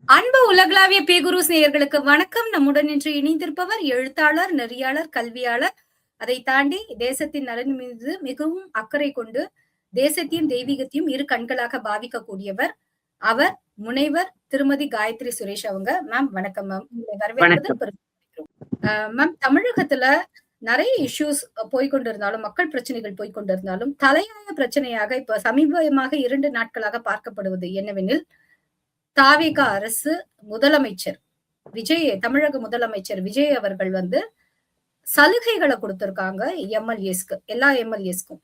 அன்பு உலகளாவிய பேகுரு நேயர்களுக்கு வணக்கம். நம்முடன் இன்று இணைந்திருப்பவர் எழுத்தாளர், நெறியாளர், கல்வியாளர். அதை தாண்டி தேசத்தின் நலன் மீது மிகவும் அக்கறை கொண்டு தேசத்தையும் தெய்வீகத்தையும் இரு கண்களாக பாவிக்கக்கூடியவர். அவர் முனைவர் திருமதி காயத்ரி சுரேஷ் அவங்க. மேம் வணக்கம் மேம். உங்களை வரவேற்பது. மேம், தமிழகத்துல நிறைய இஷ்யூஸ் போய்கொண்டிருந்தாலும், மக்கள் பிரச்சனைகள் போய்கொண்டிருந்தாலும், தலையாய பிரச்சனையாக இப்ப சமீபமாக 2 நாட்களாக பார்க்கப்படுவது என்னவெனில், தாவேகா அரசு முதலமைச்சர் தமிழக முதலமைச்சர் விஜய் அவர்கள் சலுகைகளை கொடுத்திருக்காங்க எம்எல்ஏஸ்க்கு, எல்லா எம்எல்ஏஸ்க்கும்.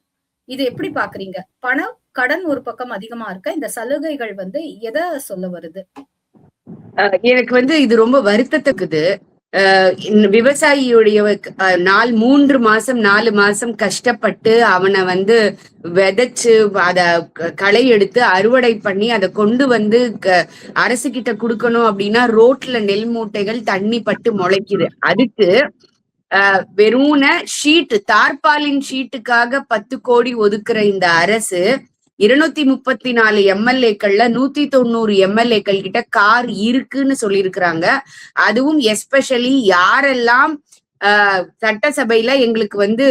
இது எப்படி பாக்குறீங்க? பணம் கடன் ஒரு பக்கம் அதிகமா இருக்க, இந்த சலுகைகள் எதை சொல்ல வருது? எனக்கு இது ரொம்ப வருத்தத்துக்குது. விவசாயியுடைய 3 மாசம் 4 மாசம் கஷ்டப்பட்டு அவனை விதைச்சு அத களை எடுத்து அறுவடை பண்ணி அதை கொண்டு அரசு கிட்ட கொடுக்கணும் அப்படின்னா ரோட்ல நெல் மூட்டைகள் தண்ணி பட்டு முளைக்குது. அதுக்கு வெறும் ஷீட், தார்பாலின் ஷீட்டுக்காக 10 கோடி ஒதுக்குற இந்த அரசு 234 எம்எல்ஏக்கள்ல 190 எம்எல்ஏக்கள் கிட்ட கார் இருக்குன்னு சொல்லியிருக்கிறாங்க. அதுவும் எஸ்பெஷலி யாரெல்லாம் சட்டசபையில எங்களுக்கு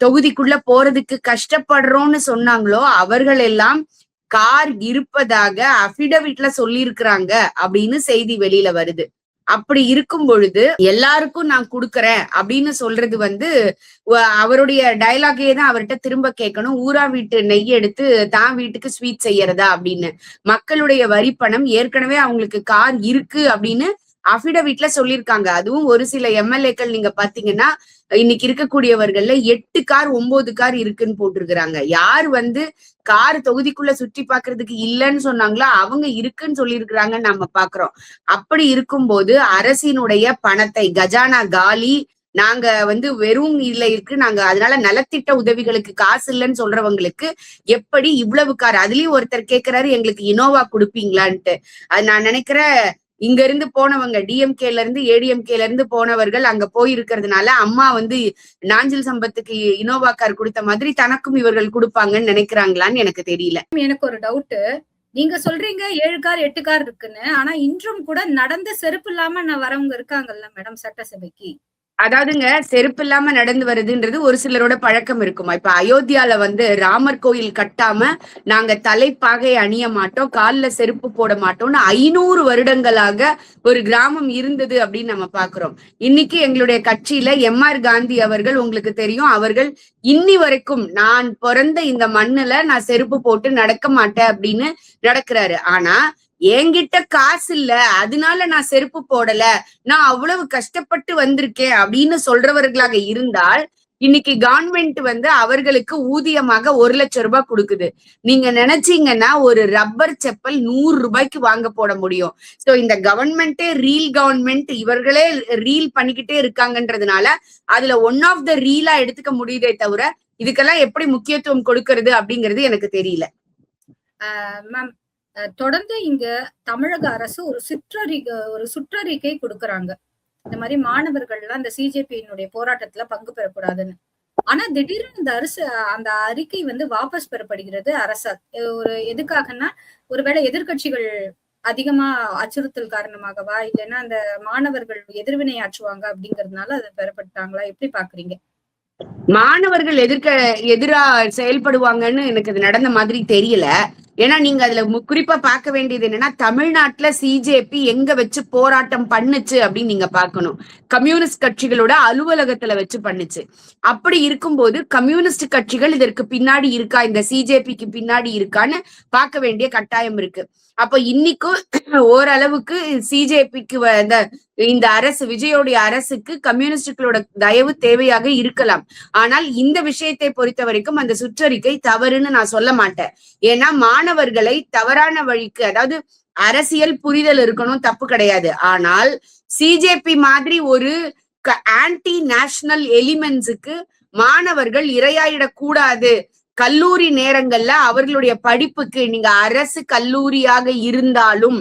தொகுதிக்குள்ள போறதுக்கு கஷ்டப்படுறோம்னு சொன்னாங்களோ அவர்கள் எல்லாம் கார் இருப்பதாக அபிடவிட்ல சொல்லியிருக்கிறாங்க அப்படின்னு செய்தி வெளியில வருது. அப்படி இருக்கும் பொழுது எல்லாருக்கும் நான் கொடுக்கறேன் அப்படின்னு சொல்றது அவருடைய டயலாகே தான் அவர்கிட்ட திரும்ப கேட்கணும். ஊரா வீட்டு நெய் எடுத்து தான் வீட்டுக்கு ஸ்வீட் செய்யறதா அப்படின்னு. மக்களுடைய வரி பணம் ஏற்கனவே அவங்களுக்கு கார் இருக்கு அப்படின்னு அபிடவிட்ல சொல்லியிருக்காங்க. அதுவும் ஒரு சில எம்எல்ஏக்கள் நீங்க பாத்தீங்கன்னா இன்னைக்கு இருக்கக்கூடியவர்கள்ல 8 கார் 9 கார் இருக்குன்னு போட்டிருக்கிறாங்க. யார் கார் தொகுதிக்குள்ள சுற்றி பாக்குறதுக்கு இல்லைன்னு சொன்னாங்களோ அவங்க இருக்குன்னு சொல்லியிருக்கிறாங்கன்னு நம்ம பாக்குறோம். அப்படி இருக்கும்போது அரசினுடைய பணத்தை கஜானா காலி, நாங்க வெறும் இதுல இருக்கு, நாங்க அதனால நலத்திட்ட உதவிகளுக்கு காசு இல்லைன்னு சொல்றவங்களுக்கு எப்படி இவ்வளவு கார்? அதுலயும் ஒருத்தர் கேட்கிறாரு, எங்களுக்கு இனோவா கொடுப்பீங்களான்ட்டு. அது நான் நினைக்கிறேன் இங்க இருந்து போனவங்க டிஎம்கேல இருந்து ஏடிஎம்கேல இருந்து போனவர்கள் அங்க போயிருக்கிறதுனால அம்மா நாஞ்சில் சம்பத்துக்கு இனோவா கார் கொடுத்த மாதிரி தனக்கும் இவர்கள் கொடுப்பாங்கன்னு நினைக்கிறாங்களான்னு எனக்கு தெரியல. எனக்கு ஒரு டவுட். நீங்க சொல்றீங்க 7 கார் 8 கார் இருக்குன்னு, ஆனா இன்றும் கூட நடந்து செருப்பு இல்லாம வரவங்க இருக்காங்கல்ல மேடம் சட்டசபைக்கு. அதாவதுங்க, செருப்பு இல்லாம நடந்து வருதுன்றது ஒரு சிலரோட பழக்கம் இருக்குமா. இப்ப அயோத்தியால ராமர் கோயில் கட்டாம நாங்க தலைப்பாகை அணிய மாட்டோம், கால்ல செருப்பு போட மாட்டோம்னு 500 வருடங்களாக ஒரு கிராமம் இருந்தது அப்படின்னு நம்ம பாக்குறோம். இன்னைக்கு எங்களுடைய கட்சியில எம்ஆர் காந்தி அவர்கள், உங்களுக்கு தெரியும், அவர்கள் இன்னி வரைக்கும் நான் பிறந்த இந்த மண்ணுல நான் செருப்பு போட்டு நடக்க மாட்டேன் அப்படின்னு நடக்கிறாரு. ஆனா என்கிட்ட காசு இல்ல, அதனால நான் செருப்பு போடல, நான் அவ்வளவு கஷ்டப்பட்டு வந்திருக்கேன் அப்படின்னு சொல்றவர்களாக இருந்தால் இன்னைக்கு கவர்மெண்ட் அவர்களுக்கு ஊதியமாக 1 லட்சம் ரூபாய் கொடுக்குது. நீங்க நினைச்சீங்கன்னா ஒரு ரப்பர் செப்பல் 100 ரூபாய்க்கு வாங்க போட முடியும். சோ இந்த கவர்மெண்டே ரீல் கவர்மெண்ட், இவர்களே ரீல் பண்ணிக்கிட்டே இருக்காங்கன்றதுனால அதுல ஒன் ஆஃப் த ரீலா எடுத்துக்க முடியுதே தவிர இதுக்கெல்லாம் எப்படி முக்கியத்துவம் கொடுக்கறது அப்படிங்கிறது எனக்கு தெரியல. மேம், தொடர்ந்து இங்க தமிழக அரசு ஒரு சுற்றறிக்கை கொடுக்கறாங்க. இந்த மாதிரி மாணவர்கள் எல்லாம் இந்த சிஜேபியினுடைய போராட்டத்துல பங்கு பெறக்கூடாதுன்னு. ஆனா திடீர்னு இந்த அந்த அறிக்கை வாபஸ் பெறப்படுகிறது அரசால். எதுக்காகன்னா, ஒருவேளை எதிர்கட்சிகள் அதிகமா அச்சுறுத்தல் காரணமாகவா, இல்லைன்னா அந்த மாணவர்கள் எதிர்வினை ஆற்றுவாங்க அப்படிங்கறதுனால அதை பெறப்பட்டாங்களா? எப்படி பாக்குறீங்க? மாணவர்கள் எதிரா செயல்படுவாங்கன்னு எனக்கு அது நடந்த மாதிரி தெரியல. ஏன்னா நீங்க அதுல குறிப்பா பார்க்க வேண்டியது என்னன்னா, தமிழ்நாட்டுல சிஜேபி எங்க வச்சு போராட்டம் பண்ணுச்சு அப்படின்னு நீங்க பார்க்கணும். கம்யூனிஸ்ட் கட்சிகளோட அலுவலகத்துல வச்சு பண்ணுச்சு. அப்படி இருக்கும்போது கம்யூனிஸ்ட் கட்சிகள் இதற்கு பின்னாடி இருக்கா, இந்த சிஜேபிக்கு பின்னாடி இருக்கான்னு பார்க்க வேண்டிய கட்டாயம் இருக்கு. அப்ப இன்னைக்கும் ஓரளவுக்கு சிஜேபிக்கு இந்த அரசு, விஜயோடைய அரசுக்கு கம்யூனிஸ்டுகளோட தயவு தேவையாக இருக்கலாம். ஆனால் இந்த விஷயத்தை பொறுத்த வரைக்கும் அந்த சுற்றறிக்கை தவறுன்னு நான் சொல்ல மாட்டேன். ஏன்னா மாணவர்களை தவறான வழிக்கு, அதாவது அரசியல் புரிதல் இருக்கணும், தப்பு கிடையாது. ஆனால் சிஜேபி மாதிரி ஒரு ஆன்டி நேஷனல் எலிமெண்ட்ஸுக்கு மாணவர்கள் இரையாயிடக்கூடாது. கல்லூரி நேரங்கள்ல அவர்களுடைய படிப்புக்கு, நீங்க அரசு கல்லூரியாக இருந்தாலும்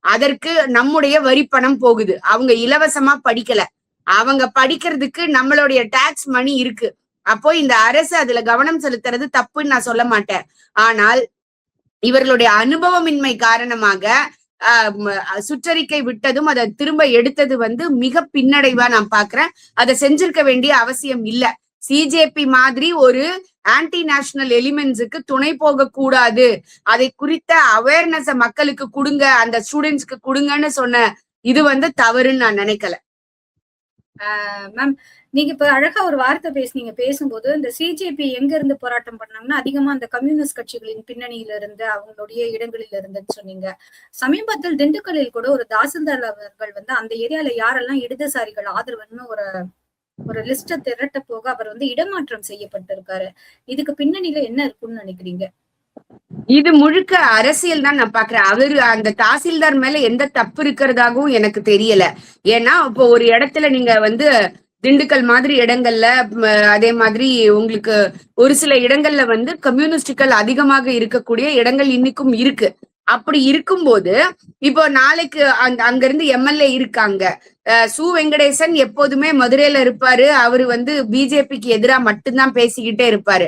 அதற்கு நம்முடைய வரி பணம் போகுது. அவங்க இலவசமா படிக்கல, அவங்க படிக்கிறதுக்கு நம்மளுடைய டாக்ஸ் மணி இருக்கு. அப்போ இந்த அரசு அதுல கவனம் செலுத்துறது தப்புன்னு நான் சொல்ல மாட்டேன். ஆனால் இவர்களுடைய அனுபவமின்மை காரணமாக சுற்றறிக்கை விட்டதும் அதை திரும்ப எடுத்தது வந்து மிக பின்னடைவா நான் பாக்குறேன். அதை செஞ்சிருக்க வேண்டிய அவசியம் இல்ல. சிஜேபி மாதிரி ஒரு ஆன்டி நேஷனல் எலிமெண்ட்ஸுக்கு துணை போக கூடாது, அதை குறித்த அவேர்னஸ் மக்களுக்கு கொடுங்க, அந்த ஸ்டூடெண்ட்ஸ்க்கு கொடுங்கன்னு சொன்ன இது வந்து தவறுன்னு நான் நினைக்கல. மேம், நீங்க இப்ப அழகா ஒரு வார்த்தை பேசுனீங்க. பேசும்போது இந்த சிஜேபி எங்க இருந்து போராட்டம் பண்ணாங்கன்னா அதிகமா அந்த கம்யூனிஸ்ட் கட்சிகளின் பின்னணியில இருந்து அவங்களுடைய இடங்களில் இருந்துன்னு சொன்னீங்க. சமீபத்தில் திண்டுக்கல்லில் கூட ஒரு தாசில்தார் அவர்கள் வந்து அந்த ஏரியால யாரெல்லாம் இடதுசாரிகள் ஆதரவுன்னு ஒரு லிஸ்ட திரட்ட போக அவர் வந்து இடமாற்றம் செய்யப்பட்டிருக்காரு. இதுக்கு பின்னணியில என்ன இருக்குன்னு நினைக்கிறீங்க? இது முழுக்க அரசியல் தான் நான் பாக்குறேன். அவரு அந்த தாசில்தார் மேல எந்த தப்பு இருக்கிறதாகவும் எனக்கு தெரியல. ஏன்னா இப்போ ஒரு இடத்துல நீங்க வந்து திண்டுக்கல் மாதிரி இடங்கள்ல அதே மாதிரி உங்களுக்கு ஒரு சில இடங்கள்ல வந்து கம்யூனிஸ்டுகள் அதிகமாக இருக்கக்கூடிய இடங்கள் இன்னைக்கும் இருக்கு. அப்படி இருக்கும்போது இப்போ நாளைக்கு அங்க இருந்து எம்எல்ஏ இருக்காங்க. சு வெங்கடேசன் எப்போதுமே மதுரையில இருப்பாரு. அவரு வந்து பிஜேபிக்கு எதிராக மட்டும்தான் பேசிக்கிட்டே இருப்பாரு.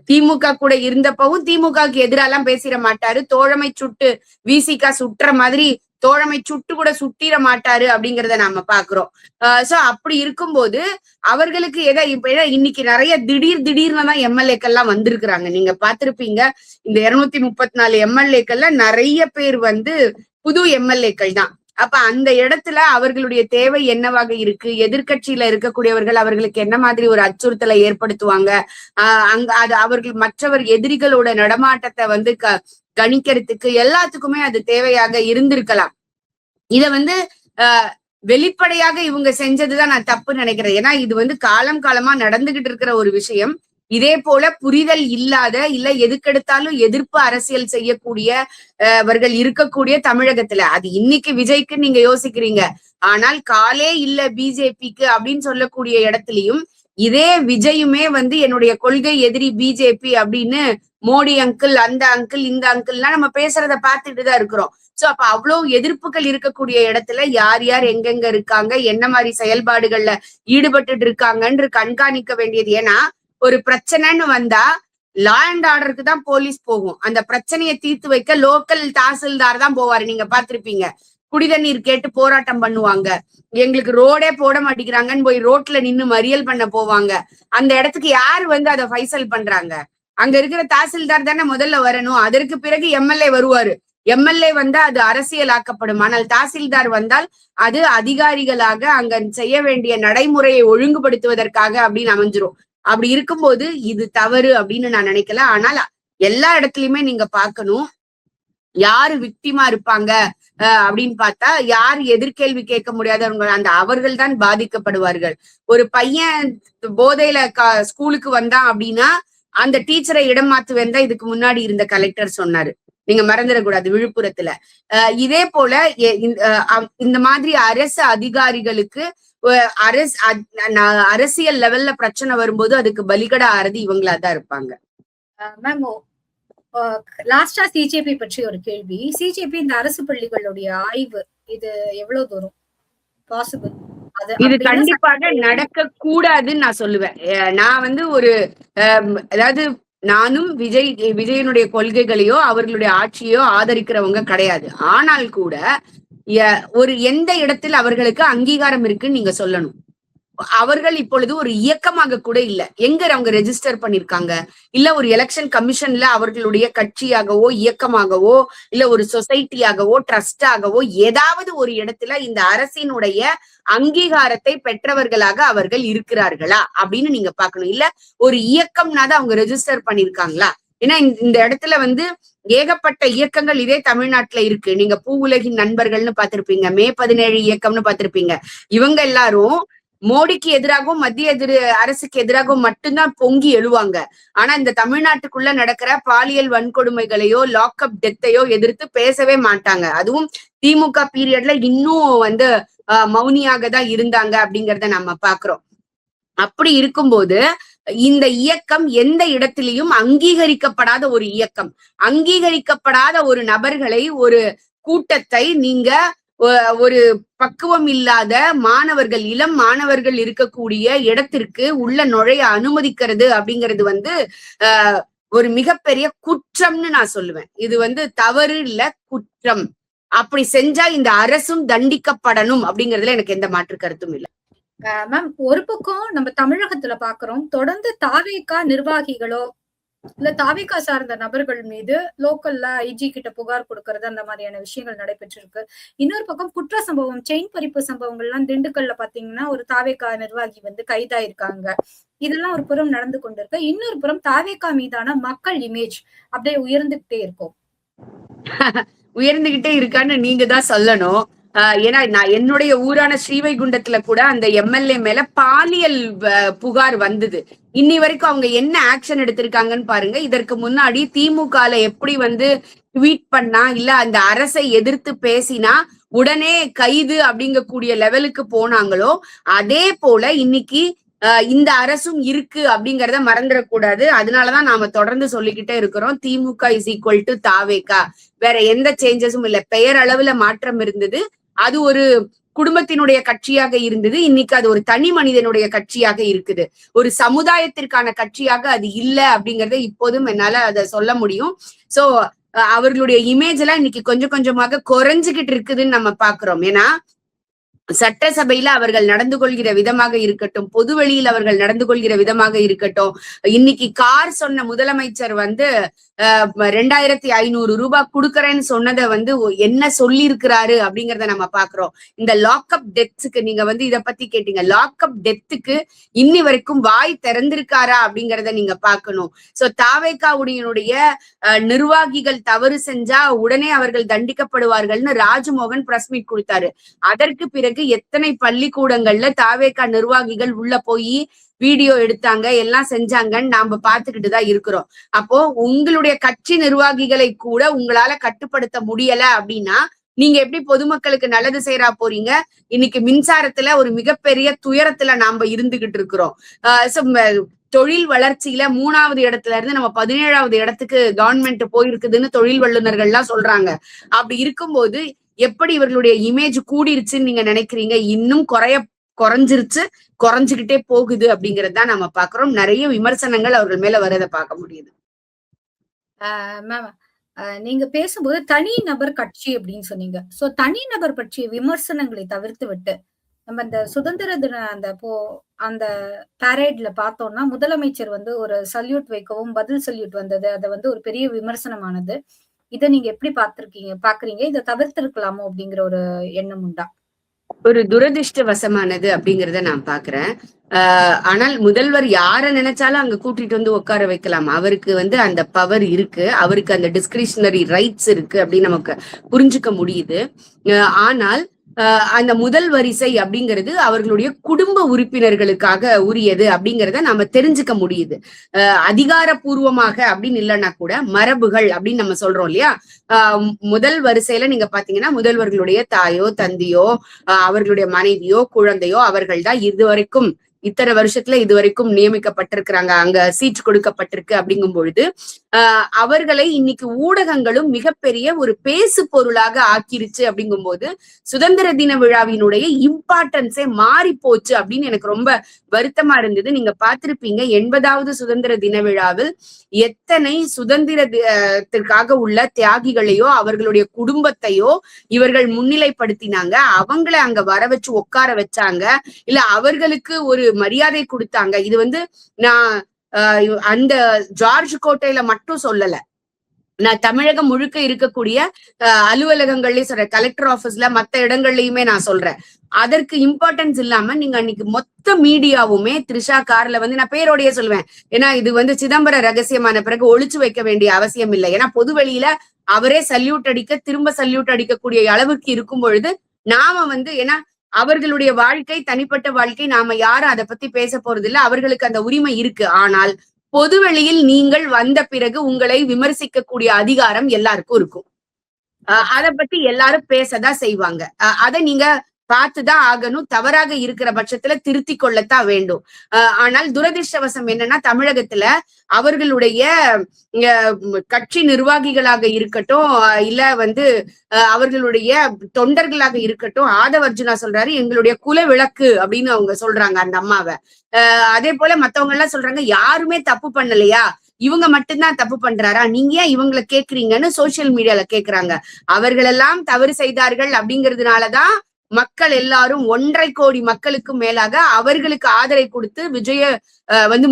திமுக கூட இருந்தப்பவும் திமுகவுக்கு எதிராலாம் பேசிட மாட்டாரு. தோழமை சுட்டு விசிகா சுட்டுற மாதிரி தோழமை சுட்டு கூட சுட்டிட மாட்டாரு அப்படிங்கிறத நாம பாக்குறோம். சோ அப்படி இருக்கும்போது அவர்களுக்கு இப்ப இன்னைக்கு நிறைய திடீர்னு தான் எம்எல்ஏக்கள்லாம் வந்திருக்கிறாங்க. நீங்க பாத்திருப்பீங்க, இந்த 234 எம்எல்ஏக்கள்ல நிறைய பேர் வந்து புது எம்எல்ஏக்கள் தான். அப்ப அந்த இடத்துல அவர்களுடைய தேவை என்னவாக இருக்கு, எதிர்கட்சியில இருக்கக்கூடியவர்கள் அவர்களுக்கு என்ன மாதிரி ஒரு அச்சுறுத்தலை ஏற்படுத்துவாங்க, அங்க அது அவர்கள் மற்றவர் எதிரிகளோட நடமாட்டத்தை வந்து கணிக்கிறதுக்கு எல்லாத்துக்குமே அது தேவையாக இருந்திருக்கலாம். இத வந்து வெளிப்படையாக இவங்க செஞ்சதுதான் நான் தப்பு நினைக்கிறேன். ஏன்னா இது வந்து காலமா நடந்துகிட்டு இருக்கிற ஒரு விஷயம். இதே போல புரிதல் இல்லாத, இல்ல எதுக்கெடுத்தாலும் எதிர்ப்பு அரசியல் செய்யக்கூடியவர்கள் இருக்கக்கூடிய தமிழகத்துல, அது இன்னைக்கு விஜய்க்கு நீங்க யோசிக்கிறீங்க, ஆனால் காலே இல்ல பிஜேபிக்கு அப்படின்னு சொல்லக்கூடிய இடத்துலயும் இதே விஜயுமே வந்து என்னுடைய கொள்கை எதிரி பிஜேபி அப்படின்னு மோடி அங்கிள், அந்த அங்கிள், இந்த அங்கிள்லாம் நம்ம பேசுறத பார்த்துட்டுதான் இருக்கிறோம். சோ அப்ப அவ்வளவு எதிர்ப்புகள் இருக்கக்கூடிய இடத்துல யார் யார் எங்கெங்க இருக்காங்க, என்ன மாதிரி செயல்பாடுகள்ல ஈடுபட்டு இருக்காங்கன்னு கண்காணிக்க வேண்டியது. ஏன்னா ஒரு பிரச்சனைன்னு வந்தா லா அண்ட் ஆர்டருக்கு தான் போலீஸ் போகும். அந்த பிரச்சனையை தீர்த்து வைக்க லோக்கல் தாசில்தார் தான் போவாரு. நீங்க பாத்திருப்பீங்க, குடிதண்ணீர் கேட்டு போராட்டம் பண்ணுவாங்க. எங்களுக்கு ரோடே போட மாட்டேங்கிறாங்கன்னு போய் ரோட்ல நின்னு மறியல் பண்ண போவாங்க. அந்த இடத்துக்கு யாரு வந்து அதை ஃபைசல் பண்றாங்க? அங்க இருக்கிற தாசில்தார் தானே முதல்ல வரணும். அதற்கு பிறகு எம்எல்ஏ வருவாரு. எம்எல்ஏ வந்தா அது அரசியலாக்கப்படும். ஆனால் தாசில்தார் வந்தால் அது அதிகாரிகளாக அங்க செய்ய வேண்டிய நடைமுறையை ஒழுங்குபடுத்துவதற்காக அப்படின்னு அமைஞ்சிரும். அப்படி இருக்கும்போது இது தவறு அப்படின்னு நான் நினைக்கல. ஆனால் எல்லா இடத்துலயுமே நீங்க பாக்கணும், யாரு விக்டிமா இருப்பாங்க அப்படின்னு பார்த்தா யார் எதிர்கேள்வி கேட்க முடியாதவங்க அந்த அவர்கள் தான் பாதிக்கப்படுவார்கள். ஒரு பையன் போதையில ஸ்கூலுக்கு வந்தான் அப்படின்னா அந்த டீச்சரை இடம் மாத்துவேன் தான் இதுக்கு முன்னாடி இருந்த கலெக்டர் சொன்னாரு. நீங்க மறந்துடக்கூடாது விழுப்புரத்துல. இதே போல இந்த மாதிரி அரசு அதிகாரிகளுக்கு அரசியல் லெவல்ல பிரச்சனை வரும்போது அதுக்கு பலிகடா ஆறது இவங்களாதான் இருப்பாங்க. மேம், லாஸ்டா சிஜேபி பற்றி ஒரு கேள்வி. சிஜேபி இந்த அரசு பள்ளிகளுடைய ஆய்வு இது எவ்வளவு தூரம் பாசிபிள்? இது கண்டிப்பாக நடக்க கூடாதுன்னு நான் சொல்லுவேன். நான் வந்து ஒரு அதாவது நானும் விஜயனுடைய கொள்கைகளையோ அவர்களுடைய ஆட்சியோ ஆதரிக்கிறவங்க கிடையாது. ஆனால் கூட ஒரு எந்த இடத்தில் அவர்களுக்கு அங்கீகாரம் இருக்குன்னு நீங்க சொல்லணும். அவர்கள் இப்பொழுது ஒரு இயக்கமாக கூட இல்ல. எங்க அவங்க ரெஜிஸ்டர் பண்ணிருக்காங்க? இல்ல ஒரு எலெக்ஷன் கமிஷன்ல அவர்களுடைய கட்சியாகவோ இயக்கமாகவோ இல்ல ஒரு சொசைட்டியாகவோ ட்ரஸ்டாகவோ ஏதாவது ஒரு இடத்துல இந்த அரசினுடைய அங்கீகாரத்தை பெற்றவர்களாக அவர்கள் இருக்கிறார்களா அப்படின்னு நீங்க பாக்கணும். இல்ல ஒரு இயக்கம்னாதான் அவங்க ரெஜிஸ்டர் பண்ணிருக்காங்களா? ஏன்னா இந்த இடத்துல வந்து ஏகப்பட்ட இயக்கங்கள் இதே தமிழ்நாட்டுல இருக்கு. நீங்க பூ உலகின் நண்பர்கள்னு பாத்திருப்பீங்க, மே 17 இயக்கம்னு பாத்திருப்பீங்க. இவங்க எல்லாரும் மோடிக்கு எதிராகவும் மத்திய அரசுக்கு எதிராகவும் மட்டும்தான் பொங்கி எழுவாங்க. ஆனா இந்த தமிழ்நாட்டுக்குள்ள நடக்கிற பாலியல் வன்கொடுமைகளையோ லாக்அப் டெத்தையோ எதிர்த்து பேசவே மாட்டாங்க. அதுவும் திமுக பீரியட்ல இன்னும் வந்து மௌனியாக தான் இருந்தாங்க அப்படிங்கறத நம்ம பாக்குறோம். அப்படி இருக்கும்போது இந்த இயக்கம் எந்த இடத்திலையும் அங்கீகரிக்கப்படாத ஒரு இயக்கம், அங்கீகரிக்கப்படாத ஒரு நபர்களை, ஒரு கூட்டத்தை நீங்க ஒரு பக்குவம் இல்லாத மாணவர்கள், இளம் மாணவர்கள் இருக்கக்கூடிய இடத்திற்கு உள்ள நுழைய அனுமதிக்கிறது அப்படிங்கிறது வந்து ஒரு மிகப்பெரிய குற்றம்னு நான் சொல்லுவேன். இது வந்து தவறு இல்ல, குற்றம். அப்படி செஞ்சா இந்த அரசும் தண்டிக்கப்படணும் அப்படிங்கறதுல எனக்கு எந்த மாற்று கருத்தும் இல்லை. மேம், ஒரு பக்கம் நம்ம தமிழகத்துல பாக்குறோம், தொடர்ந்து தாவேகா நிர்வாகிகளோ இல்ல தாவேகா சார்ந்த நபர்கள் மீது லோக்கல்ல ஐஜி கிட்ட புகார் கொடுக்கறது, அந்த மாதிரியான விஷயங்கள் நடைபெற்றிருக்கு. இன்னொரு பக்கம் குற்ற சம்பவம், செயின் பறிப்பு சம்பவங்கள்லாம் திண்டுக்கல்ல பாத்தீங்கன்னா ஒரு தாவேகா நிர்வாகி வந்து கைதாயிருக்காங்க. இதெல்லாம் ஒரு புறம் நடந்து கொண்டிருக்கு. இன்னொரு புறம் தாவேகா மீதான மக்கள் இமேஜ் அப்படியே உயர்ந்துகிட்டே இருக்கும். உயர்ந்துகிட்டே இருக்கான்னு நீங்க தான் சொல்லணும். ஏன்னா நான் என்னுடைய ஊரான ஸ்ரீவைகுண்டத்துல கூட அந்த எம்எல்ஏ மேல பாலியல் புகார் வந்தது. இன்னி வரைக்கும் அவங்க என்ன ஆக்ஷன் எடுத்திருக்காங்கன்னு பாருங்க. இதற்கு முன்னாடி திமுகல எப்படி வந்து ட்வீட் பண்ணா இல்ல அந்த அரசை எதிர்த்து பேசினா உடனே கைது அப்படிங்கக்கூடிய லெவலுக்கு போனாங்களோ, அதே போல இன்னைக்கு இந்த அரசும் இருக்கு அப்படிங்கறத மறந்துடக்கூடாது. அதனாலதான் நாம தொடர்ந்து சொல்லிக்கிட்டே இருக்கிறோம், திமுக இஸ் ஈக்குவல் டு தாவேகா. வேற எந்த சேஞ்சஸும் இல்ல. பெயர் அளவுல மாற்றம் இருந்தது. அது ஒரு குடும்பத்தினுடைய கட்சியாக இருந்தது. இன்னைக்கு அது ஒரு தனி மனிதனுடைய கட்சியாக இருக்குது. ஒரு சமுதாயத்திற்கான கட்சியாக அது இல்ல அப்படிங்கறத இப்போதும் என்னால அதை சொல்ல முடியும். சோ அவர்களுடைய இமேஜ் எல்லாம் இன்னைக்கு கொஞ்சம் கொஞ்சமாக குறைஞ்சுகிட்டு இருக்குதுன்னு நம்ம பாக்குறோம். ஏன்னா சட்டசபையில அவர்கள் நடந்து கொள்கிற விதமாக இருக்கட்டும், பொது வெளியில் அவர்கள் நடந்து கொள்கிற விதமாக இருக்கட்டும், இன்னைக்கு கார் சொன்ன முதலமைச்சர் வந்து 2500 ரூபாய் கொடுக்கறேன்னு சொன்னதை வந்து என்ன சொல்லி இருக்கிறாரு அப்படிங்கறத நம்ம பாக்குறோம். இந்த லாக்அப் டெத்துக்கு நீங்க வந்து இத பத்தி கேட்டீங்க. லாக்அப் டெத்துக்கு இன்னி வரைக்கும் வாய் திறந்திருக்காரா அப்படிங்கறத நீங்க பாக்கணும். சோ தாவேகாவுடைய நிர்வாகிகள் தவறு செஞ்சா உடனே அவர்கள் தண்டிக்கப்படுவார்கள்னு ராஜ்மோகன் பிரஸ் மீட் கொடுத்தாரு. அதற்கு பிறகு எத்தனை பள்ளிக்கூடங்கள்ல தாவேகா நிர்வாகிகள் உள்ள போய் வீடியோ எடுத்தாங்க, எல்லாம் செஞ்சாங்கன்னு நாம பாத்துக்கிட்டு தான் இருக்கிறோம். அப்போ உங்களுடைய கட்சி நிர்வாகிகளை கூட உங்களால கட்டுப்படுத்த முடியல அப்படின்னா நீங்க எப்படி பொதுமக்களுக்கு நல்லது செய்யறா போறீங்க? இன்னைக்கு மின்சாரத்துல ஒரு மிகப்பெரிய துயரத்துல நாம இருந்துகிட்டு இருக்கிறோம். தொழில் வளர்ச்சியில 3வது இடத்துல இருந்து நம்ம 17வது இடத்துக்கு கவர்மெண்ட் போயிருக்குதுன்னு தொழில் வல்லுநர்கள் எல்லாம் சொல்றாங்க. அப்படி இருக்கும்போது எப்படி இவர்களுடைய இமேஜ் கூடிருச்சுன்னு நீங்க நினைக்கிறீங்க? இன்னும் குறைஞ்சிருச்சு, குறைஞ்சுகிட்டே போகுது அப்படிங்கறதுதான் நம்ம பாக்குறோம். நிறைய விமர்சனங்கள் அவர்கள் மேல வரத பார்க்க முடியுது. மேம், நீங்க பேசும்போது தனி நபர் கட்சி அப்படின்னு சொன்னீங்க. சோ தனி நபர் பற்றிய விமர்சனங்களை தவிர்த்து விட்டு நம்ம இந்த சுதந்திர தின அந்த பரேட்ல பார்த்தோம்னா முதலமைச்சர் வந்து ஒரு சல்யூட் வைக்கவும் பதில் சல்யூட் வந்தது. அது வந்து ஒரு பெரிய விமர்சனமானது. இத நீங்க எப்படி பாக்குறீங்க? இதை தவிர்த்திருக்கலாமோ அப்படிங்கிற ஒரு எண்ணம் உண்டா? ஒரு துரதிருஷ்டவசமானது அப்படிங்கறத நான் பாக்குறேன். ஆனால் முதல்வர் யார நினைச்சாலும் அங்க கூட்டிட்டு வந்து உட்கார வைக்கலாம். அவருக்கு வந்து அந்த பவர் இருக்கு, அவருக்கு அந்த டிஸ்கிரிஷனரி ரைட்ஸ் இருக்கு அப்படின்னு நமக்கு புரிஞ்சுக்க முடியுது. ஆனால் அந்த முதல் வரிசை அப்படிங்கிறது அவர்களுடைய குடும்ப உறுப்பினர்களுக்காக உரியது அப்படிங்கிறத நாம தெரிஞ்சுக்க முடியுது. அதிகாரப்பூர்வமாக அப்படின்னு இல்லைன்னா கூட மரபுகள் அப்படின்னு நம்ம சொல்றோம் இல்லையா? முதல் வரிசையில நீங்க பாத்தீங்கன்னா முதல்வர்களுடைய தாயோ தந்தையோ அவர்களுடைய மனைவியோ குழந்தையோ அவர்கள் தான் இதுவரைக்கும் இத்தனை வருஷத்துல இதுவரைக்கும் நியமிக்கப்பட்டிருக்கிறாங்க, அங்க சீட் கொடுக்கப்பட்டிருக்கு. அப்படிங்கும் பொழுது அவர்களை இன்னைக்கு ஊடகங்களும் மிகப்பெரிய ஒரு பேசு பொருளாக ஆக்கிருச்சு. அப்படிங்கும் போது சுதந்திர தின விழாவினுடைய இம்பார்ட்டன்ஸே மாறி போச்சு அப்படின்னு எனக்கு ரொம்ப வருத்தமா இருந்தது. நீங்க பார்த்திருப்பீங்க 80வது சுதந்திர தின விழாவில் எத்தனை சுதந்திரத்திற்காக உள்ள தியாகிகளையோ அவர்களுடைய குடும்பத்தையோ இவர்கள் முன்னிலைப்படுத்தினாங்க. அவங்களை அங்க வர வச்சு உட்கார வச்சாங்க, இல்ல அவர்களுக்கு ஒரு மரியாதை கொடுத்தாங்க. இது வந்து நான் அந்த ஜார்ஜ் கோட்டையில மட்டும் சொல்லல, நான் தமிழகம் முழுக்க இருக்கக்கூடிய அலுவலகங்கள்லயும் சொல்றேன், கலெக்டர் ஆபீஸ்ல மத்த இடங்கள்லயுமே நான் சொல்றேன். அதற்கு இம்பார்ட்டன்ஸ் இல்லாம நீங்க அன்னைக்கு மொத்த மீடியாவுமே த்ரிஷா கார்ல வந்து, நான் பேரோடையே சொல்லுவேன், ஏன்னா இது வந்து சிதம்பர ரகசியமான பிறகு ஒளிச்சு வைக்க வேண்டிய அவசியம் இல்லை. ஏன்னா பொது வெளியில அவரே சல்யூட் அடிக்க திரும்ப சல்யூட் அடிக்கக்கூடிய அளவுக்கு இருக்கும் பொழுது நாம வந்து, ஏன்னா அவர்களுடைய வாழ்க்கை தனிப்பட்ட வாழ்க்கை, நாம யாரும் அதை பத்தி பேச போறது இல்லை, அவர்களுக்கு அந்த உரிமை இருக்கு. ஆனால் பொதுவெளியில் நீங்கள் வந்த பிறகு உங்களை விமர்சிக்கக்கூடிய அதிகாரம் எல்லாருக்கும் இருக்கும். அதை பத்தி எல்லாரும் பேசதான் செய்வாங்க. அதை நீங்க பார்த்துதான் ஆகணும். தவறாக இருக்கிற பட்சத்துல திருத்தி கொள்ளத்தான் வேண்டும். ஆனால் துரதிருஷ்டவசம் என்னன்னா, தமிழகத்துல அவர்களுடைய கட்சி நிர்வாகிகளாக இருக்கட்டும் இல்ல வந்து அவர்களுடைய தொண்டர்களாக இருக்கட்டும், ஆதவ அர்ஜுனா சொல்றாரு எங்களுடைய குல விளக்கு அப்படின்னு அவங்க சொல்றாங்க அந்த அம்மாவை. அதே போல மத்தவங்க எல்லாம் சொல்றாங்க யாருமே தப்பு பண்ணலையா, இவங்க மட்டும்தான் தப்பு பண்றாரா, நீங்க ஏன் இவங்களை கேக்குறீங்கன்னு சோசியல் மீடியால கேக்குறாங்க. அவர்களெல்லாம் தவறு செய்தார்கள் அப்படிங்கிறதுனாலதான் மக்கள் எல்லாரும் 1.5 கோடி மக்களுக்கும் மேலாக அவர்களுக்கு ஆதரவு கொடுத்து விஜய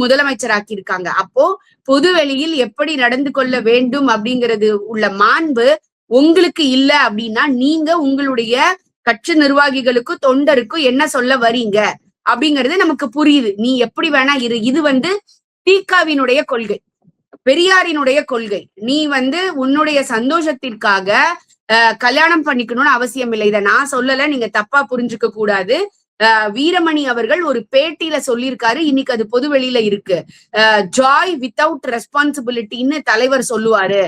முதலமைச்சராக்கி இருக்காங்க. அப்போ பொதுவெளியில் எப்படி நடந்து கொள்ள வேண்டும் அப்படிங்கிறது உள்ள மாண்பு உங்களுக்கு இல்ல அப்படின்னா நீங்க உங்களுடைய கட்சி நிர்வாகிகளுக்கும் தொண்டருக்கும் என்ன சொல்ல வரீங்க அப்படிங்கிறது நமக்கு புரியுது. நீ எப்படி வேணா இரு. இது திகாவினுடைய கொள்கை, பெரியாரினுடைய கொள்கை. நீ உன்னுடைய சந்தோஷத்திற்காக கல்யாணம் பண்ணிக்கணும்னு அவசியம் இல்லை. இதை நான் சொல்லல, நீங்க தப்பா புரிஞ்சுக்க கூடாது. வீரமணி அவர்கள் ஒரு பேட்டியில சொல்லியிருக்காரு, இன்னைக்கு அது பொது வெளியில இருக்கு. ஜாய் வித்தவுட் ரெஸ்பான்சிபிலிட்டின்னு தலைவர் சொல்லுவாரு.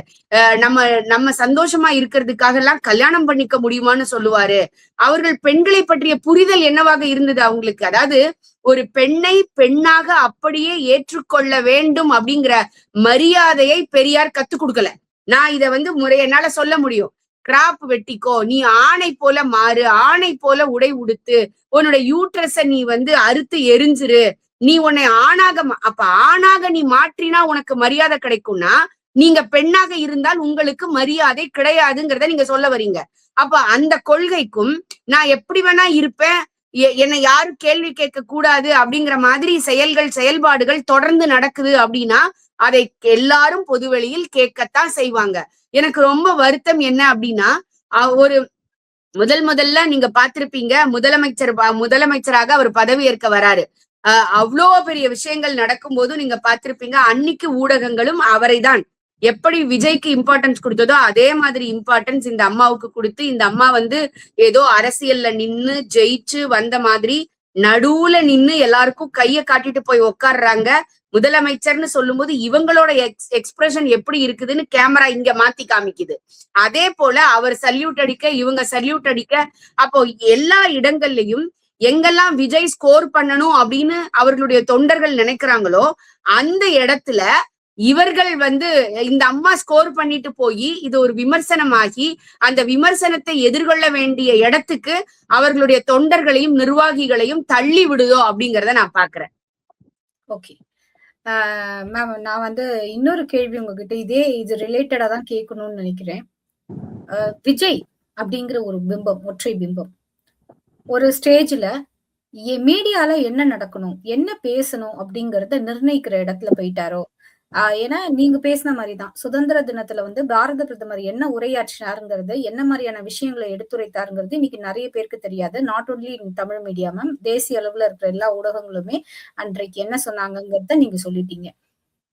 நம்ம சந்தோஷமா இருக்கிறதுக்காக எல்லாம் கல்யாணம் பண்ணிக்க முடியுமான்னு சொல்லுவாரு. அவர்கள் பெண்களை பற்றிய புரிதல் என்னவாக இருந்தது அவங்களுக்கு? அதாவது ஒரு பெண்ணை பெண்ணாக அப்படியே ஏற்றுக்கொள்ள வேண்டும் அப்படிங்கிற மரியாதையை பெரியார் கத்துக் கொடுக்கல. நான் இதை என்னால சொல்ல முடியும். கிராப் வெட்டிக்கோ, நீ ஆணை போல மாறு, ஆணை போல உடை உடுத்து, உன்னோட யூட்ரஸ நீ அறுத்து எரிஞ்சிரு, நீ உன்னை ஆணாக அப்ப ஆணாக நீ மாற்றினா உனக்கு மரியாதை கிடைக்கும்னா நீங்க பெண்ணாக இருந்தால் உங்களுக்கு மரியாதை கிடையாதுங்கிறத நீங்க சொல்ல வரீங்க. அப்ப அந்த கொள்கைக்கும் நான் எப்படி வேணா இருப்பேன், என்னை யாரும் கேள்வி கேட்க கூடாது அப்படிங்கிற மாதிரி செயல்பாடுகள் தொடர்ந்து நடக்குது அப்படின்னா அதை எல்லாரும் பொதுவெளியில் கேட்கத்தான் செய்வாங்க. எனக்கு ரொம்ப வருத்தம் என்ன அப்படின்னா, ஒரு முதல்ல நீங்க பார்த்திருப்பீங்க, முதலமைச்சராக அவர் பதவி ஏற்க வராரு. அவ்வளோ பெரிய விஷயங்கள் நடக்கும் போது நீங்க பார்த்திருப்பீங்க, அன்னைக்கு ஊடகங்களும் அவரை தான் எப்படி விஜய்க்கு இம்பார்ட்டன்ஸ் கொடுத்ததோ அதே மாதிரி இம்பார்ட்டன்ஸ் இந்த அம்மாவுக்கு கொடுத்து, இந்த அம்மா ஏதோ அரசியல்ல நின்னு ஜெயிச்சு வந்த மாதிரி நடுவுல நின்னு எல்லாருக்கும் கைய காட்டிட்டு போய் உட்காடுறாங்க. முதலமைச்சர்னு சொல்லும் போது இவங்களோட எக்ஸ்பிரஷன் எப்படி இருக்குதுன்னு கேமரா இங்க மாத்தி காமிக்குது. அதே போல அவர் சல்யூட் அடிக்க, இவங்க சல்யூட் அடிக்க. அப்போ எல்லா இடங்கள்லயும் எங்கெல்லாம் விஜய் ஸ்கோர் பண்ணணும் அப்படின்னு அவர்களுடைய தொண்டர்கள் நினைக்கிறாங்களோ அந்த இடத்துல இவர்கள் இந்த அம்மா ஸ்கோர் பண்ணிட்டு போய் இது ஒரு விமர்சனமாகி அந்த விமர்சனத்தை எதிர்கொள்ள வேண்டிய இடத்துக்கு அவர்களுடைய தொண்டர்களையும் நிர்வாகிகளையும் தள்ளி விடுதோ அப்படிங்கிறத நான் பாக்குறேன். ஓகே மேம், நான் இன்னொரு கேள்வி உங்ககிட்ட இது ரிலேட்டடா தான் கேட்கணும்னு நினைக்கிறேன். விஜய் அப்படிங்கிற ஒரு பிம்பம், ஒற்றை பிம்பம், ஒரு ஸ்டேஜ்ல மீடியால என்ன நடக்கணும், என்ன பேசணும் அப்படிங்கறத நிர்ணயிக்கிற இடத்துல போயிட்டாரோ. ஏன்னா நீங்க பேசின மாதிரிதான் சுதந்திர தினத்துல பாரத பிரதமர் என்ன உரையாற்றினாருங்கிறது, என்ன மாதிரியான விஷயங்களை எடுத்துரைத்தாருங்கிறது இன்னைக்கு நிறைய பேருக்கு தெரியாது. Not only Tamil media ma'am, தேசிய அளவுல இருக்கிற எல்லா ஊடகங்களுமே அன்றைக்கு என்ன சொன்னாங்கிறத நீங்க சொல்லிட்டீங்க.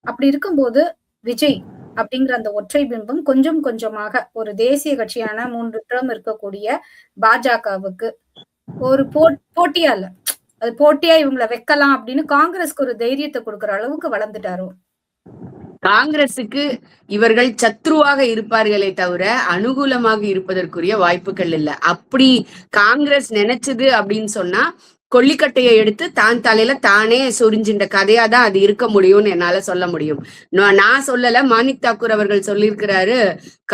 அப்படி இருக்கும்போது விஜய் அப்படிங்கிற அந்த ஒற்றை பிம்பம் கொஞ்சம் கொஞ்சமாக ஒரு தேசிய கட்சியான 3 டேர்ம் இருக்கக்கூடிய பாஜகவுக்கு ஒரு போட்டியா இல்ல, அது போட்டியா இவங்களை வைக்கலாம் அப்படின்னு காங்கிரஸ்க்கு ஒரு தைரியத்தை கொடுக்குற அளவுக்கு வளர்ந்துட்டாரோ? காங்கிரசுக்கு இவர்கள் சத்ருவாக இருப்பார்களே தவிர அனுகூலமாக இருப்பதற்குரிய வாய்ப்புகள் இல்லை. அப்படி காங்கிரஸ் நினைச்சது அப்படின்னு சொன்னா கொல்லிக்கட்டையை எடுத்து தான் தலையில தானே சொரிஞ்சின்ற கதையாதான் அது இருக்க முடியும்னு என்னால சொல்ல முடியும். நான் சொல்லல, மாணிக் தாக்கூர் அவர்கள் சொல்லியிருக்கிறாரு,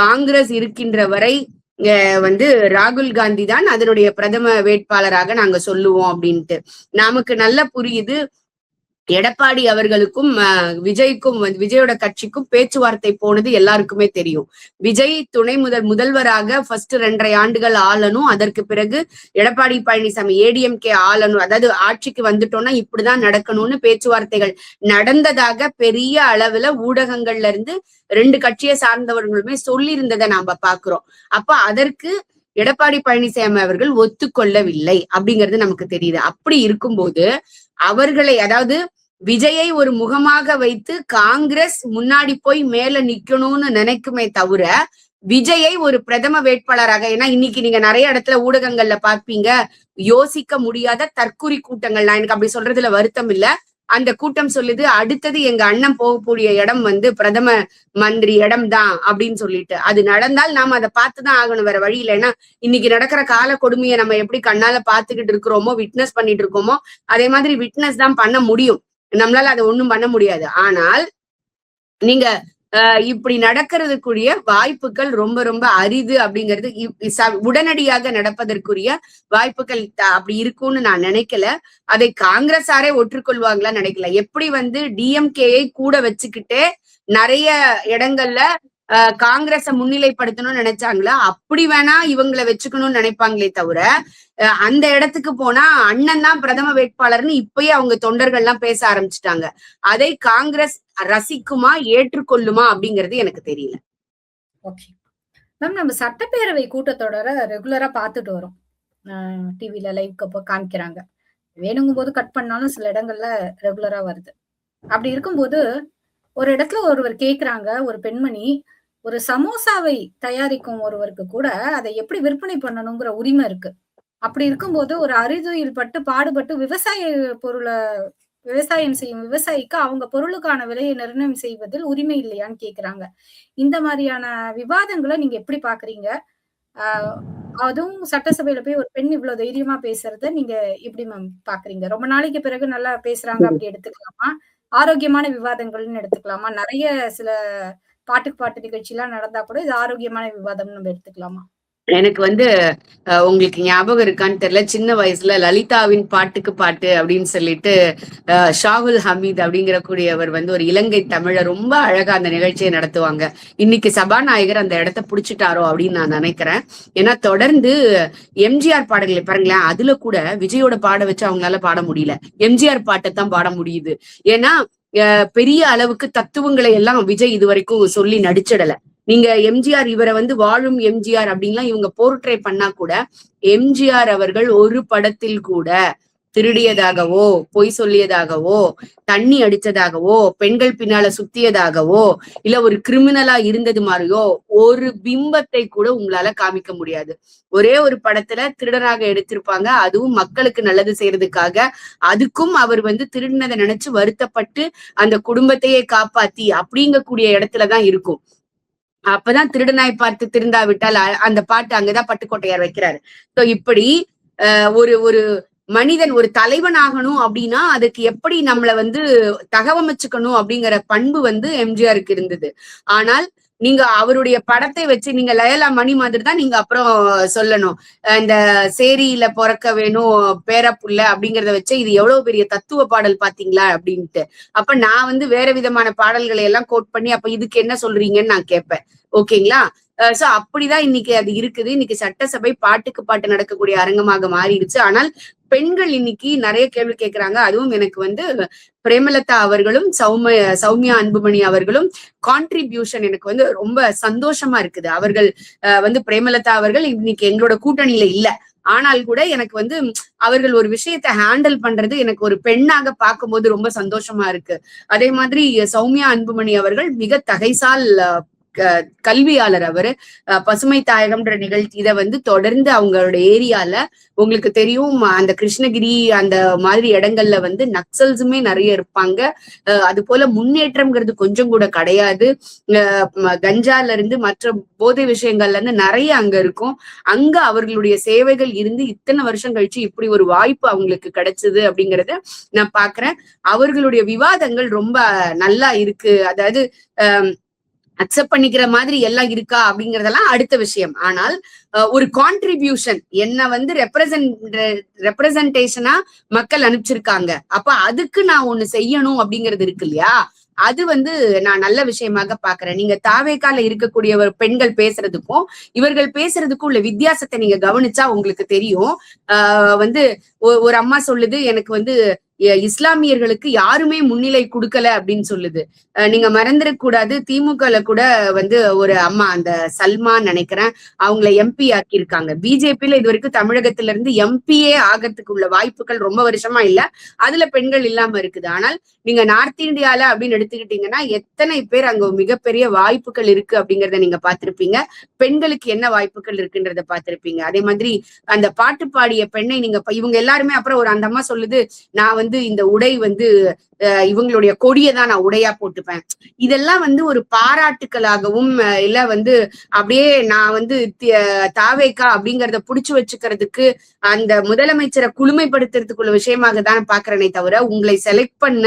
காங்கிரஸ் இருக்கின்ற வரை ராகுல் காந்தி தான் அதனுடைய பிரதம வேட்பாளராக நாங்க சொல்லுவோம் அப்படின்ட்டு. நமக்கு நல்லா புரியுது, எடப்பாடி அவர்களுக்கும் விஜய்க்கும் விஜயோட கட்சிக்கும் பேச்சுவார்த்தை போனது எல்லாருக்குமே தெரியும். விஜய் துணை முதல்வராக ஃபர்ஸ்ட் 2.5 ஆண்டுகள் ஆளணும், அதற்கு பிறகு எடப்பாடி பழனிசாமி ஏடிஎம்கே ஆளணும், அதாவது ஆட்சிக்கு வந்துட்டோம்னா இப்படிதான் நடக்கணும்னு பேச்சுவார்த்தைகள் நடந்ததாக பெரிய அளவுல ஊடகங்கள்ல இருந்து 2 கட்சியை சார்ந்தவர்களுமே சொல்லி இருந்ததை நாம பாக்குறோம். அப்ப அதற்கு எடப்பாடி பழனிசாமி அவர்கள் ஒத்துக்கொள்ளவில்லை அப்படிங்கிறது நமக்கு தெரியுது. அப்படி இருக்கும்போது அவர்களை, அதாவது விஜயை ஒரு முகமாக வைத்து காங்கிரஸ் முன்னாடி போய் மேல நிக்கணும்னு நினைக்குமே தவிர விஜயை ஒரு பிரதம வேட்பாளராக, ஏன்னா இன்னைக்கு நீங்க நிறைய இடத்துல ஊடகங்கள்ல பார்ப்பீங்க, யோசிக்க முடியாத தற்குறி கூட்டங்கள். நான் எனக்கு அப்படி சொல்றதுல வருத்தம் இல்ல. அந்த கூட்டம் சொல்லுது அடுத்தது எங்க அண்ணன் போகக்கூடிய இடம் பிரதம மந்திரி இடம் தான் அப்படின்னு சொல்லிட்டு. அது நடந்தால் நாம அதை பார்த்துதான் ஆகணும், வேற வழி இல்லைன்னா. இன்னைக்கு நடக்கிற கால கொடுமையை நம்ம எப்படி கண்ணால பாத்துக்கிட்டு இருக்கிறோமோ, விட்னஸ் பண்ணிட்டு இருக்கோமோ, அதே மாதிரி விட்னஸ் தான் பண்ண முடியும், நம்மளால அதை ஒண்ணும் பண்ண முடியாது. ஆனால் நீங்க இப்படி நடக்கிறதுக்குரிய வாய்ப்புகள் ரொம்ப ரொம்ப அரிது அப்படிங்கிறது, உடனடியாக நடப்பதற்குரிய வாய்ப்புகள் அப்படி இருக்கும்னு நான் நினைக்கல. அதை காங்கிரஸாரே ஒற்றுக்கொள்வாங்களா நினைக்கல. எப்படி டிஎம்கேயை கூட வச்சுக்கிட்டே நிறைய இடங்கள்ல காங்கிரஸ முன்னிலைப்படுத்தணும்னு நினைச்சாங்களா, அப்படி வேணா இவங்களை வச்சுக்கணும்னு நினைப்பாங்களே தவிர, அந்த இடத்துக்கு போனா அண்ணன் தான் பிரதம வேட்பாளர்னு இப்பயே அவங்க தொண்டர்கள் எல்லாம் பேச ஆரம்பிச்சுட்டாங்க. அதை காங்கிரஸ் ரசிக்குமா, ஏற்றுக்கொள்ளுமா அப்படிங்கிறது எனக்கு தெரியல. ஓகே மேம், நம்ம சட்டப்பேரவை கூட்டத்தொடரை ரெகுலரா பார்த்துட்டு வரோம். டிவில லைவ் காமிக்கிறாங்க. வேணுங்கும் போது கட் பண்ணாலும் சில இடங்கள்ல ரெகுலரா வருது. அப்படி இருக்கும்போது ஒரு இடத்துல ஒருவர் கேக்குறாங்க, ஒரு பெண்மணி, ஒரு சமோசாவை தயாரிக்கும் ஒருவருக்கு கூட அதை எப்படி விற்பனை பண்ணணுங்கிற உரிமை இருக்கு. அப்படி இருக்கும்போது ஒரு அரிதுயில் பட்டு பாடுபட்டு விவசாயம் செய்யும் விவசாயிக்கு அவங்க பொருளுக்கான விலையை நிர்ணயம் செய்வதில் உரிமை இல்லையான்னு கேக்குறாங்க. இந்த மாதிரியான விவாதங்களை நீங்க எப்படி பாக்குறீங்க? ஆஹ் அதுவும் சட்டசபையில போய் ஒரு பெண் இவ்வளவு தைரியமா பேசுறத நீங்க எப்படி மேம் பாக்குறீங்க? ரொம்ப நாளைக்கு பிறகு நல்லா பேசுறாங்க அப்படி எடுத்துக்கலாமா? ஆரோக்கியமான விவாதங்கள்னு எடுத்துக்கலாமா? நிறைய சில பாட்டுக்கு பாட்டு நிகழ்ச்சி எல்லாம் நடந்தா கூட இது ஆரோக்கியமான விவாதம்னு நம்ம எடுத்துக்கலாமா? எனக்கு வந்து உங்களுக்கு ஞாபகம் இருக்கான்னு தெரியல, சின்ன வயசுல லலிதாவின் பாட்டுக்கு பாட்டு அப்படின்னு சொல்லிட்டு ஷாகுல் ஹமீத் அப்படிங்கிற கூடியவர் வந்து ஒரு இலங்கை தமிழர் ரொம்ப அழகா அந்த நிகழ்ச்சியை நடத்துவாங்க. இன்னைக்கு சபாநாயகர் அந்த இடத்த புடிச்சிட்டாரோ அப்படின்னு நான் நினைக்கிறேன். ஏன்னா தொடர்ந்து எம்ஜிஆர் பாடல்களை பாருங்களேன், அதுல கூட விஜயோட பாட வச்சு அவங்களால பாட முடியல, எம்ஜிஆர் பாட்டை தான் பாட முடியுது. ஏன்னா பெரிய அளவுக்கு தத்துவங்களை எல்லாம் விஜய் இது வரைக்கும் சொல்லி நடிச்சிடல. நீங்க எம்ஜிஆர் இவரை வந்து வாழும் எம்ஜிஆர் அப்படின்லாம் இவங்க போர்ட்ரே பண்ணா கூட, எம்ஜிஆர் அவர்கள் ஒரு படத்தில் கூட திருடியதாகவோ, பொய் சொல்லியதாகவோ, தண்ணி அடிச்சதாகவோ, பெண்கள் பின்னால சுத்தியதாகவோ, இல்ல ஒரு கிரிமினலா இருந்தது மாதிரியோ ஒரு பிம்பத்தை கூட உங்களால காமிக்க முடியாது. ஒரே ஒரு படத்துல திருடனாக எடுத்திருப்பாங்க, அதுவும் மக்களுக்கு நல்லது செய்யறதுக்காக. அதுக்கும் அவர் வந்து திருடினதை நினைச்சு வருத்தப்பட்டு அந்த குடும்பத்தையே காப்பாத்தி அப்படிங்கக்கூடிய இடத்துலதான் இருக்கும். அப்பதான் திருடனாய் பார்த்து திருந்தா விட்டால் அந்த பாட்டு அங்கதான் பட்டுக்கோட்டையார் வைக்கிறாரு. சோ இப்படி ஒரு ஒரு மனிதன் ஒரு தலைவன் ஆகணும் அப்படின்னா அதுக்கு எப்படி நம்மள வந்து தகவமைச்சுக்கணும் அப்படிங்கிற பண்பு வந்து எம்ஜிஆருக்கு இருந்தது. ஆனால் நீங்க அவருடைய படத்தை வச்சு நீங்க லயலா மணி மாதிரி தான் நீங்க அப்புறம் சொல்லணும், இந்த சேரியில பிறக்க வேணும் பேரப்புள்ள அப்படிங்கிறத வச்சு இது எவ்வளவு பெரிய தத்துவ பாடல் பாத்தீங்களா அப்படின்ட்டு. அப்ப நான் வந்து வேற விதமான பாடல்களை எல்லாம் கோட் பண்ணி அப்ப இதுக்கு என்ன சொல்றீங்கன்னு நான் கேட்பேன். ஓகேங்களா? சோ அப்படிதான் இன்னைக்கு அது இருக்குது. இன்னைக்கு சட்டசபை பாட்டுக்கு பாட்டு நடக்கக்கூடிய அரங்கமாக மாறிடுச்சு. ஆனால் பெண்கள் இன்னைக்கு நிறைய கேள்வி கேட்கிறாங்க. அதுவும் எனக்கு வந்து பிரேமலதா அவர்களும் சௌமியா அன்புமணி அவர்களும் கான்ட்ரிபியூஷன் எனக்கு வந்து ரொம்ப சந்தோஷமா இருக்குது. அவர்கள் வந்து பிரேமலதா அவர்கள் இன்னைக்கு எங்களோட கூட்டணியில இல்ல, ஆனால் கூட எனக்கு வந்து அவர்கள் ஒரு விஷயத்தை ஹேண்டில் பண்றது எனக்கு ஒரு பெண்ணாக பார்க்கும்போது ரொம்ப சந்தோஷமா இருக்கு. அதே மாதிரி சௌமியா அன்புமணி அவர்கள் மிக தகைசால் கல்வியாளர். அவரு பசுமை தாயகம்ன்ற நிகழ்ச்சி இதை வந்து தொடர்ந்து அவங்களோட ஏரியால உங்களுக்கு தெரியும், அந்த கிருஷ்ணகிரி அந்த மாதிரி இடங்கள்ல வந்து நக்சல்ஸுமே நிறைய இருப்பாங்க. அது போல முன்னேற்றம்ங்கிறது கொஞ்சம் கூட கிடையாது. கஞ்சால இருந்து மற்ற போதை விஷயங்கள்ல இருந்து நிறைய அங்க இருக்கும். அங்க அவர்களுடைய சேவைகள் இருந்து இத்தனை வருஷம் கழிச்சு இப்படி ஒரு வாய்ப்பு அவங்களுக்கு கிடைச்சது அப்படிங்கறத நான் பாக்குறேன். அவர்களுடைய விவாதங்கள் ரொம்ப நல்லா இருக்கு. அதாவது அக்செப்ட் பண்ணிக்கிற மாதிரி எல்லாம் இருக்கா அப்படிங்கறதெல்லாம் அடுத்த விஷயம். ஆனால் ஒரு கான்ட்ரிபியூஷன் என்ன வந்து ரெப்ரசன்டேஷனா மக்கள் அனுப்பிச்சிருக்காங்க, அப்ப அதுக்கு நான் ஒண்ணு செய்யணும் அப்படிங்கிறது இருக்கு இல்லையா, அது வந்து நான் நல்ல விஷயமாக பாக்குறேன். நீங்க தாவேக்கால இருக்கக்கூடிய பெண்கள் பேசுறதுக்கும் இவர்கள் பேசுறதுக்கும் உள்ள வித்தியாசத்தை நீங்க கவனிச்சா உங்களுக்கு தெரியும். வந்து ஒரு அம்மா சொல்லுது, எனக்கு வந்து இஸ்லாமியர்களுக்கு யாருமே முன்னிலை கொடுக்கல அப்படின்னு சொல்லுது. நீங்க மறந்துடக்கூடாது, திமுகல கூட வந்து ஒரு அம்மா அந்த சல்மான் நினைக்கிறேன், அவங்கள எம்பி ஆக்கியிருக்காங்க. பிஜேபியில இது வரைக்கும் தமிழகத்துல இருந்து எம்பியே ஆகிறதுக்கு உள்ள வாய்ப்புகள் ரொம்ப வருஷமா இல்ல, அதுல பெண்கள் இல்லாம இருக்குது. ஆனால் நீங்க நார்த் இந்தியால அப்படின்னு எடுத்துக்கிட்டீங்கன்னா எத்தனை பேர் அங்க மிகப்பெரிய வாய்ப்புகள் இருக்கு அப்படிங்கறத நீங்க பாத்திருப்பீங்க. பெண்களுக்கு என்ன வாய்ப்புகள் இருக்குன்றத பாத்திருப்பீங்க. அதே மாதிரி அந்த பாட்டு பாடிய பெண்ணை நீங்க இவங்க எல்லாருமே அப்புறம் ஒரு அந்த அம்மா சொல்லுது, நான் வந்து இந்த உடை வந்து இவங்களுடைய கொடியதான் நான் உடையா போட்டுப்பேன். இதெல்லாம் வந்து ஒரு பாராட்டுக்களாகவும் இல்ல வந்து அப்படியே நான் வந்து தாவேக்கா அப்படிங்கறத புடிச்சு வச்சுக்கிறதுக்கு அந்த முதலமைச்சரை குளுமைப்படுத்துறதுக்குள்ள விஷயமாக தான் பாக்குறேனே தவிர, உங்களை செலக்ட் பண்ண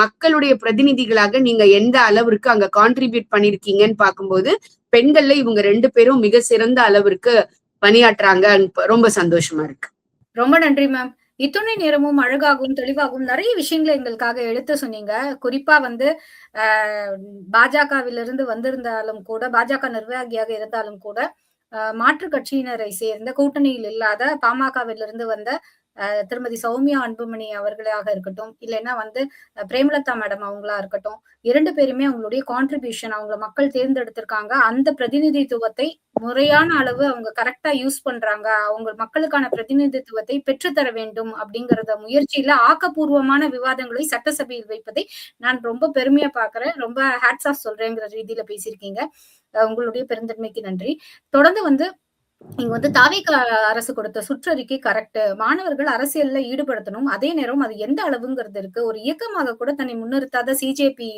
மக்களுடைய பிரதிநிதிகளாக நீங்க எந்த அளவிற்கு அங்க கான்ட்ரிபியூட் பண்ணிருக்கீங்கன்னு பார்க்கும்போது பெண்கள்ல இவங்க 2 பேரும் மிக சிறந்த அளவிற்கு பணியாற்றுறாங்க. ரொம்ப சந்தோஷமா இருக்கு. ரொம்ப நன்றி மேம். இத்துணை நேரமும் அழகாகவும், தெளிவாகவும் நிறைய விஷயங்கள எங்களுக்காக எடுத்து சொன்னீங்க. குறிப்பா வந்து அ பாஜகவிலிருந்து வந்திருந்தாலும் கூட, பாஜக நிர்வாகியாக இருந்தாலும் கூட, மாற்றுக் கட்சியினரை சேர்ந்த கூட்டணியில் இல்லாத பாமகவிலிருந்து வந்த திருமதி சௌமியா அன்புமணி அவர்களாக இருக்கட்டும், இல்லைன்னா வந்து பிரேமலதா மேடம் அவங்களா இருக்கட்டும், 2 பேருமே அவங்களுடைய கான்ட்ரிபியூஷன் அவங்கள மக்கள் தேர்ந்தெடுத்திருக்காங்க. அந்த பிரதிநிதித்துவத்தை முறையான அளவு அவங்க கரெக்ட்டா யூஸ் பண்றாங்க. அவங்க மக்களுக்கான பிரதிநிதித்துவத்தை பெற்றுத்தர வேண்டும் அப்படிங்கிறத முயற்சியில ஆக்கப்பூர்வமான விவாதங்களை சட்டசபையில் வைப்பதை நான் ரொம்ப பெருமையா பார்க்கிறேன். ரொம்ப ஹேட்ஸ் ஆஃப் சொல்றேங்கிற ரீதியில பேசியிருக்கீங்க. உங்களுடைய பெருந்தன்மைக்கு நன்றி. தொடர்ந்து வந்து இங்க வந்து தாவேகா அரசு கொடுத்த சுற்றறிக்கை கரெக்ட். மாணவர்கள் அரசியல்ல ஈடுபடுத்தணும். அதே நேரம் அது எந்த அளவுங்கிறது இருக்கு. ஒரு இயக்கமாக கூட தன்னை முன்னிறுத்தாத சிஜேபி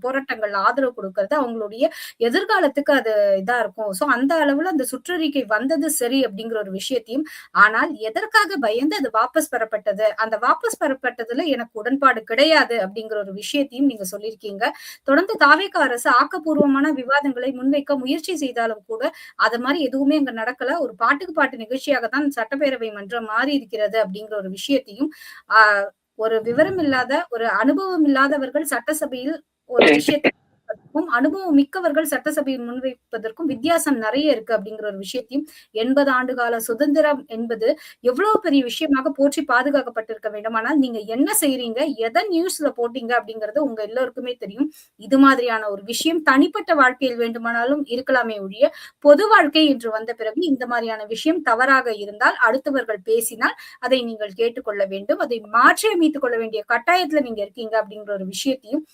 போராட்டங்கள் ஆதரவு கொடுக்கிறது அவங்களுடைய எதிர்காலத்துக்கு அது இதா இருக்கும். சோ அந்த அளவுல அந்த சுற்றறிக்கை வந்தது சரி அப்படிங்கிற ஒரு விஷயத்தையும், ஆனால் எதற்காக பயந்து அது வாபஸ் பெறப்பட்டது? அந்த வாபஸ் பெறப்பட்டதுல எனக்கு உடன்பாடு கிடையாது அப்படிங்கிற ஒரு விஷயத்தையும் நீங்க சொல்லியிருக்கீங்க. தொடர்ந்து தாவேகா அரசு ஆக்கப்பூர்வமான விவாதங்களை முன்வைக்க முயற்சி செய்தாலும் கூட, அது மாரி எதுவுமே அங்க நடக்கல. ஒரு பாட்டுக்கு பாட்டு நிகழ்ச்சியாக தான் சட்டப்பேரவை மன்றம் மாறி இருக்கிறது அப்படிங்கிற ஒரு விஷயத்தையும், ஆ ஒரு விவரம் இல்லாத, ஒரு அனுபவம் இல்லாதவர்கள் சட்டசபையில் ஒரு விஷயத்தை அனுபவம் மிக்கவர்கள் சட்டசபையில் முன்வைப்பதற்கும் வித்தியாசம் நிறைய இருக்கு அப்படிங்கிற ஒரு விஷயத்தையும் 80 ஆண்டு கால சுதந்திரம் என்பது எவ்வளவு பெரிய விஷயமாக போற்றி பாதுகாக்கப்பட்டிருக்க வேண்டும். ஆனால் நீங்க என்ன செய்றீங்க, எதை நியூஸ்ல போட்டீங்க அப்படிங்கிறது உங்க எல்லோருக்குமே தெரியும். இது மாதிரியான ஒரு விஷயம் தனிப்பட்ட வாழ்க்கையில் வேண்டுமானாலும் இருக்கலாமே ஒழிய, பொது வாழ்க்கை என்று வந்த பிறகு இந்த மாதிரியான விஷயம் தவறாக இருந்தால் அடுத்தவர்கள் பேசினால் அதை நீங்கள் கேட்டுக்கொள்ள வேண்டும். அதை மாற்றி அமைத்துக் கொள்ள வேண்டிய கட்டாயத்துல நீங்க இருக்கீங்க அப்படிங்கிற ஒரு விஷயத்தையும்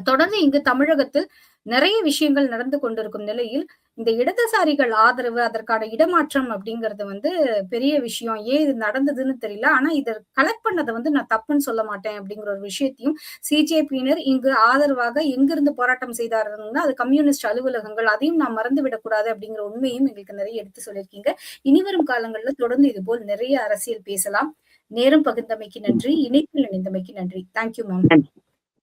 தொடர்ந்து இங்கு தமிழகத்தில் நிறைய விஷயங்கள் நடந்து கொண்டிருக்கும் நிலையில், இந்த இடதுசாரிகள் ஆதரவு, அதற்கான இடமாற்றம் அப்படிங்கிறது வந்து பெரிய விஷயம். ஏன் இது நடந்ததுன்னு தெரியல. ஆனா இத கலெக்ட் பண்ணத வந்து நான் தப்புன்னு சொல்ல மாட்டேன் அப்படிங்கிற ஒரு விஷயத்தையும், சிஜேபியினர் இங்கு ஆதரவாக எங்கிருந்து போராட்டம் செய்தார்கள்னா, அது கம்யூனிஸ்ட் அலுவலகங்கள். அதையும் நாம் மறந்துவிடக் கூடாது அப்படிங்கிற உண்மையும் எங்களுக்கு நிறைய எடுத்து சொல்லியிருக்கீங்க. இனிவரும் காலங்கள்ல தொடர்ந்து இதுபோல் நிறைய அரசியல் பேசலாம். நேரம் பகிர்ந்தமைக்கு நன்றி. இணைப்பில் இணைந்தமைக்கு நன்றி. Thank you ma'am.